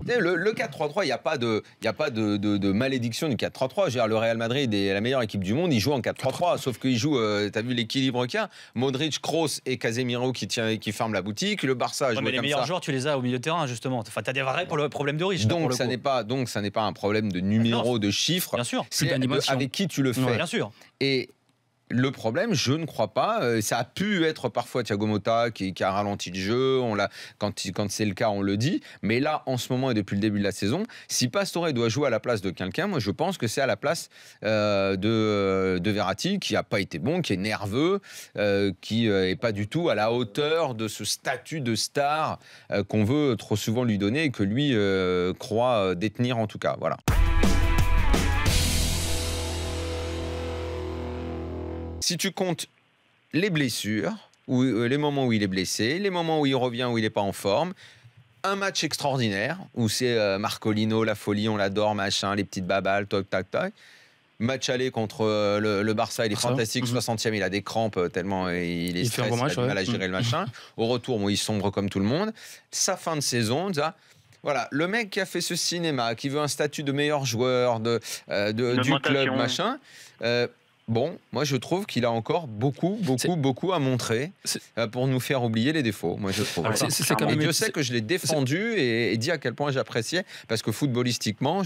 Le 4-3-3, il n'y a pas de malédiction du 4-3-3. Je veux dire, le Real Madrid est la meilleure équipe du monde, il joue en 4-3-3. Sauf qu'il joue, tu as vu l'équilibre qu'il y a. Modric, Kroos et Casemiro qui ferment la boutique. Le Barça joue comme ça. Mais les meilleurs joueurs, tu les as au milieu de terrain, justement. Enfin, tu as des vrais pour le problème de riche. Donc, ça n'est pas un problème de numéro, de chiffres. Bien sûr. C'est avec qui tu le fais. Ouais, bien sûr. Et le problème, je ne crois pas, ça a pu être parfois Thiago Motta qui a ralenti le jeu, quand c'est le cas, on le dit, mais là, en ce moment et depuis le début de la saison, si Pastore doit jouer à la place de quelqu'un, moi je pense que c'est à la place de Verratti, qui n'a pas été bon, qui est nerveux, qui n'est pas du tout à la hauteur de ce statut de star qu'on veut trop souvent lui donner et que lui croit détenir en tout cas. Voilà. Si tu comptes les blessures, ou les moments où il est blessé, les moments où il revient, où il n'est pas en forme, un match extraordinaire, où c'est Marcolino, la folie, on l'adore, machin, les petites babales, toc, tac, tac. Match aller contre le Barça, il est fantastique, 60e, il a des crampes tellement il est stressé, il a du mal à gérer le machin. Au retour, bon, il sombre comme tout le monde. Sa fin de saison, voilà, le mec qui a fait ce cinéma, qui veut un statut de meilleur joueur du club, machin... Bon, moi je trouve qu'il a encore beaucoup à montrer pour nous faire oublier les défauts. Moi je trouve. Et Dieu sait que je l'ai défendu et dit à quel point j'appréciais parce que footballistiquement,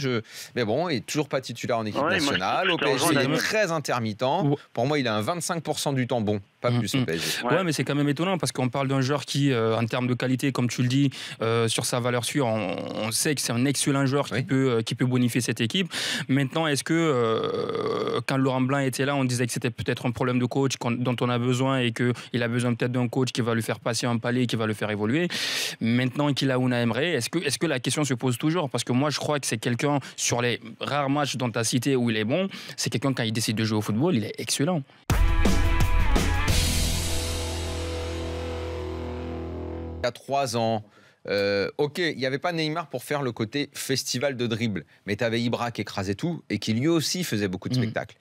mais bon, il est toujours pas titulaire en équipe nationale. Au PSG, il est très intermittent. Pour moi, il a un 25% du temps bon. Pas plus au PSG. Ouais, mais c'est quand même étonnant parce qu'on parle d'un joueur qui, en termes de qualité, comme tu le dis, sur sa valeur sûre, on sait que c'est un excellent joueur qui peut bonifier cette équipe. Maintenant, est-ce que quand Laurent Blanc était là, on disait que c'était peut-être un problème de coach dont on a besoin et qu'il a besoin peut-être d'un coach qui va lui faire passer un palier, qui va le faire évoluer. Maintenant qu'il a Unai Emery, est-ce que la question se pose toujours? Parce que moi, je crois que c'est quelqu'un, sur les rares matchs dont tu as cité où il est bon, c'est quelqu'un, quand il décide de jouer au football, il est excellent. Il y a 3 ans, ok, il n'y avait pas Neymar pour faire le côté festival de dribble, mais tu avais Ibra qui écrasait tout et qui lui aussi faisait beaucoup de spectacles.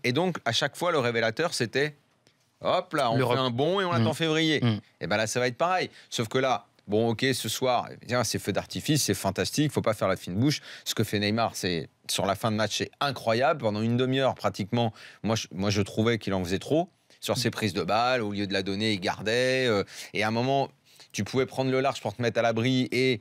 Et donc, à chaque fois, le révélateur, c'était hop là, on fait un bond et on attend février. Et bien là, ça va être pareil. Sauf que là, bon, ok, ce soir, c'est feu d'artifice, c'est fantastique, il ne faut pas faire la fine bouche. Ce que fait Neymar, sur la fin de match, c'est incroyable. Pendant une demi-heure, pratiquement, moi, je trouvais qu'il en faisait trop. Sur ses prises de balles, au lieu de la donner, il gardait. Et à un moment... Tu pouvais prendre le large pour te mettre à l'abri et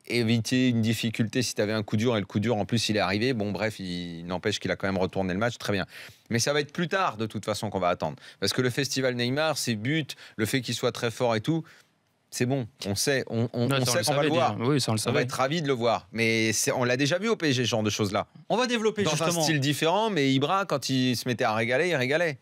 éviter une difficulté si tu avais un coup dur. Et le coup dur, en plus, il est arrivé. Bon, bref, il n'empêche qu'il a quand même retourné le match. Très bien. Mais ça va être plus tard, de toute façon, qu'on va attendre. Parce que le festival Neymar, ses buts, le fait qu'il soit très fort et tout, c'est bon. On sait qu'on va le voir. Oui, ça, on va être ravis de le voir. Mais on l'a déjà vu au PSG, ce genre de choses-là. On va développer dans justement. Un style différent, mais Ibra, quand il se mettait à régaler, il régalait.